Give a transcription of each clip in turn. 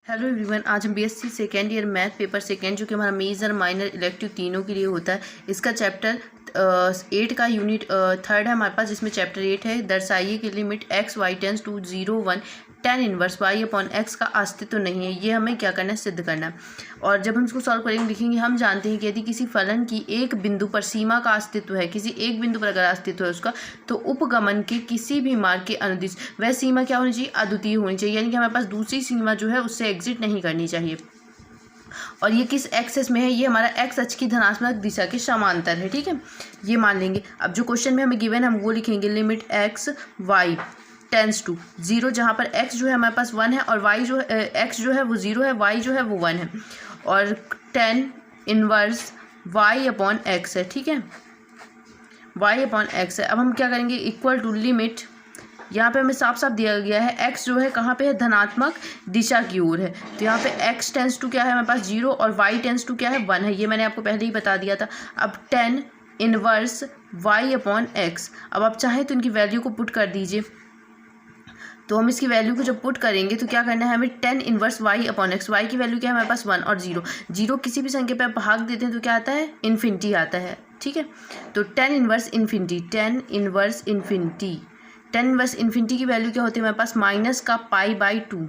Hello everyone, आज हम BSc second year math paper second जो कि हमारा मेजर माइनर इलेक्टिव तीनों के लिए होता है, इसका चैप्टर 8 का यूनिट थर्ड है हमारे पास, जिसमें चैप्टर 8 है दर्शाइए कि limit x y tends to 0 1 tan inverse y upon x का अस्तित्व नहीं है। ये हमें क्या करना है, सिद्ध करना है। और जब हम इसको सॉल्व करेंगे लिखेंगे, हम जानते हैं कि यदि किसी फलन की एक बिंदु पर सीमा का अस्तित्व है, किसी एक बिंदु पर अगर अस्तित्व है उसका, तो उपगमन के किसी भी मार्ग के अनुदिश वह सीमा क्या होनी चाहिए, अद्वितीय होनी चाहिए। यानी कि हमारे पास दूसरी सीमा जो है उससे एग्जिट नहीं करनी चाहिए। और ये किस एक्सेस में है, ये हमारा एक्स अक्ष की धनात्मक दिशा के समांतर है। ठीक है, ये मान लेंगे। अब जो क्वेश्चन में हमें गिवन है हम वो लिखेंगे, limit x y tends to 0, जहाँ पर x जो है हमारे पास 1 है और y जो है x जो है वो 0 है, y जो है वो 1 है, और tan inverse y upon x है। ठीक है, y अपॉन x है। अब हम क्या करेंगे, इक्वल टू लिमिट, यहाँ पे हमें साफ साफ दिया गया है x जो है कहाँ पे है, धनात्मक दिशा की ओर है, तो यहाँ पे x टेंस टू क्या है हमारे पास 0 और y टेंस टू क्या है 1 है। ये मैंने आपको पहले ही बता दिया था। अब tan inverse y upon x, अब आप चाहें तो इनकी वैल्यू को पुट कर दीजिए। तो हम इसकी वैल्यू को जब पुट करेंगे तो क्या करना है हमें, tan inverse y upon x, y की वैल्यू क्या है हमारे पास 1 और 0, 0 किसी भी संख्या पे आप भाग देते हैं तो क्या आता है, इन्फिनिटी आता है। ठीक है, तो tan inverse infinity, tan inverse infinity, tan inverse infinity की वैल्यू क्या होती है हमारे पास, माइनस का π/2।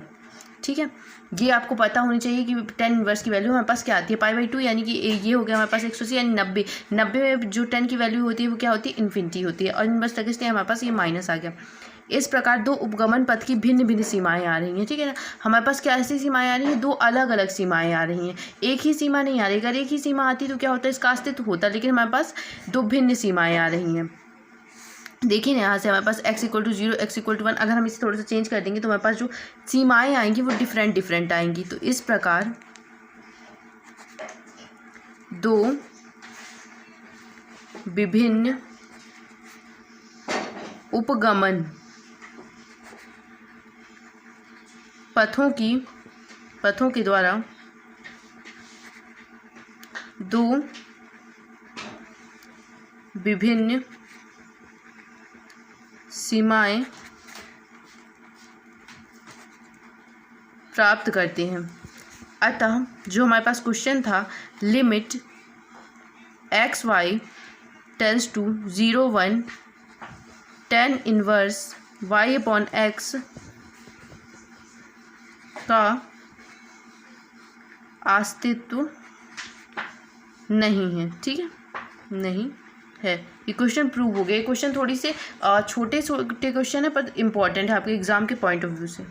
ठीक है, ये आपको पता होनी चाहिए कि tan इनवर्स की वैल्यू हमारे पास क्या आती है, π/2, यानी कि ये हो गया हमारे पास 180, यानी 90 में जो tan की वैल्यू होती है वो क्या होती है, इन्फिनिटी होती है, और इनवर्स तक इसलिए हमारे पास ये माइनस आ गया। इस प्रकार दो उपगमन पथ की भिन्न भिन्न सीमाएं आ रही हैं। ठीक है ना, हमारे पास क्या ऐसी सीमाएं आ रही हैं, दो अलग अलग सीमाएं आ रही हैं, एक ही सीमा नहीं आ रही। अगर एक ही सीमा आती तो क्या होता है, इसका अस्तित्व होता, लेकिन हमारे पास दो भिन्न सीमाएं आ रही हैं। देखिए ना, यहाँ से हमारे पास x = 0 x = 1, अगर हम इसे थोड़ा सा चेंज कर देंगे तो हमारे पास जो सीमाएं आएंगी वो डिफरेंट आएंगी। तो इस प्रकार दो विभिन्न उपगमन पथों के द्वारा दो विभिन्न सीमाएं प्राप्त करते हैं। अतः जो हमारे पास क्वेश्चन था, limit x y tends to 0 1 tan inverse y upon x का अस्तित्व नहीं है। ठीक है, नहीं है, ये क्वेश्चन प्रूव हो गया। ये क्वेश्चन थोड़ी से छोटे क्वेश्चन है पर इम्पॉर्टेंट है आपके एग्जाम के पॉइंट ऑफ व्यू से।